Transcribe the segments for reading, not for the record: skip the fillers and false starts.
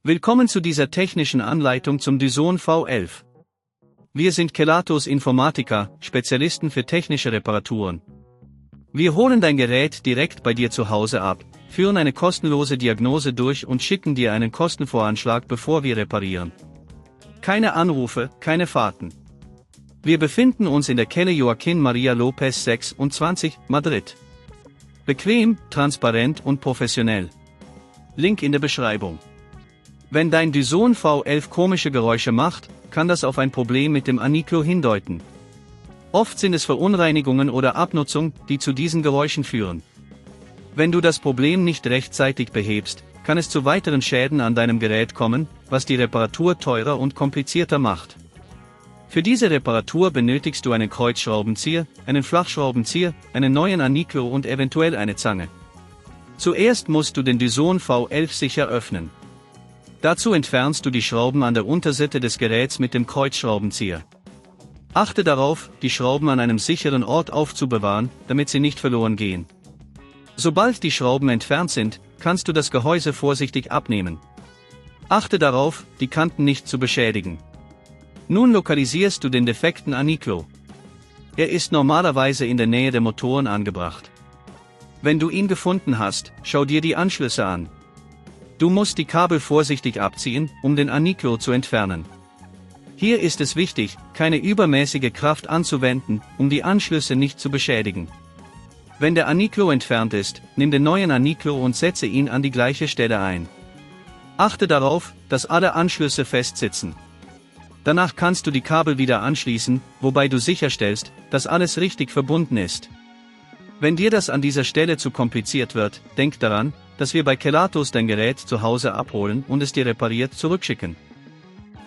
Willkommen zu dieser technischen Anleitung zum Dyson V11. Wir sind Kelatos Informática, Spezialisten für technische Reparaturen. Wir holen dein Gerät direkt bei dir zu Hause ab, führen eine kostenlose Diagnose durch und schicken dir einen Kostenvoranschlag, bevor wir reparieren. Keine Anrufe, keine Fahrten. Wir befinden uns in der Calle Joaquín María López 26, Madrid. Bequem, transparent und professionell. Link in der Beschreibung. Wenn dein Dyson V11 komische Geräusche macht, kann das auf ein Problem mit dem Anikllo hindeuten. Oft sind es Verunreinigungen oder Abnutzung, die zu diesen Geräuschen führen. Wenn du das Problem nicht rechtzeitig behebst, kann es zu weiteren Schäden an deinem Gerät kommen, was die Reparatur teurer und komplizierter macht. Für diese Reparatur benötigst du einen Kreuzschraubenzieher, einen Flachschraubenzieher, einen neuen Anikllo und eventuell eine Zange. Zuerst musst du den Dyson V11 sicher öffnen. Dazu entfernst du die Schrauben an der Unterseite des Geräts mit dem Kreuzschraubenzieher. Achte darauf, die Schrauben an einem sicheren Ort aufzubewahren, damit sie nicht verloren gehen. Sobald die Schrauben entfernt sind, kannst du das Gehäuse vorsichtig abnehmen. Achte darauf, die Kanten nicht zu beschädigen. Nun lokalisierst du den defekten Anikllo. Er ist normalerweise in der Nähe der Motoren angebracht. Wenn du ihn gefunden hast, schau dir die Anschlüsse an. Du musst die Kabel vorsichtig abziehen, um den Anikllo zu entfernen. Hier ist es wichtig, keine übermäßige Kraft anzuwenden, um die Anschlüsse nicht zu beschädigen. Wenn der Anikllo entfernt ist, nimm den neuen Anikllo und setze ihn an die gleiche Stelle ein. Achte darauf, dass alle Anschlüsse fest sitzen. Danach kannst du die Kabel wieder anschließen, wobei du sicherstellst, dass alles richtig verbunden ist. Wenn dir das an dieser Stelle zu kompliziert wird, denk daran, dass wir bei Kelatos dein Gerät zu Hause abholen und es dir repariert zurückschicken.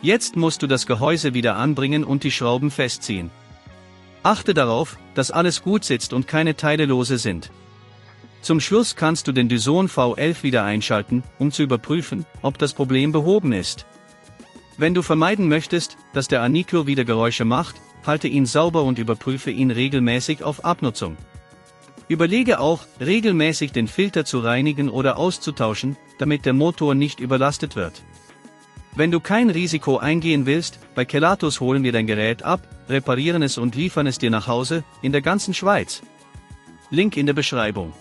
Jetzt musst du das Gehäuse wieder anbringen und die Schrauben festziehen. Achte darauf, dass alles gut sitzt und keine Teile lose sind. Zum Schluss kannst du den Dyson V11 wieder einschalten, um zu überprüfen, ob das Problem behoben ist. Wenn du vermeiden möchtest, dass der Anikllo wieder Geräusche macht, halte ihn sauber und überprüfe ihn regelmäßig auf Abnutzung. Überlege auch, regelmäßig den Filter zu reinigen oder auszutauschen, damit der Motor nicht überlastet wird. Wenn du kein Risiko eingehen willst, bei Kelatos holen wir dein Gerät ab, reparieren es und liefern es dir nach Hause, in der ganzen Schweiz. Link in der Beschreibung.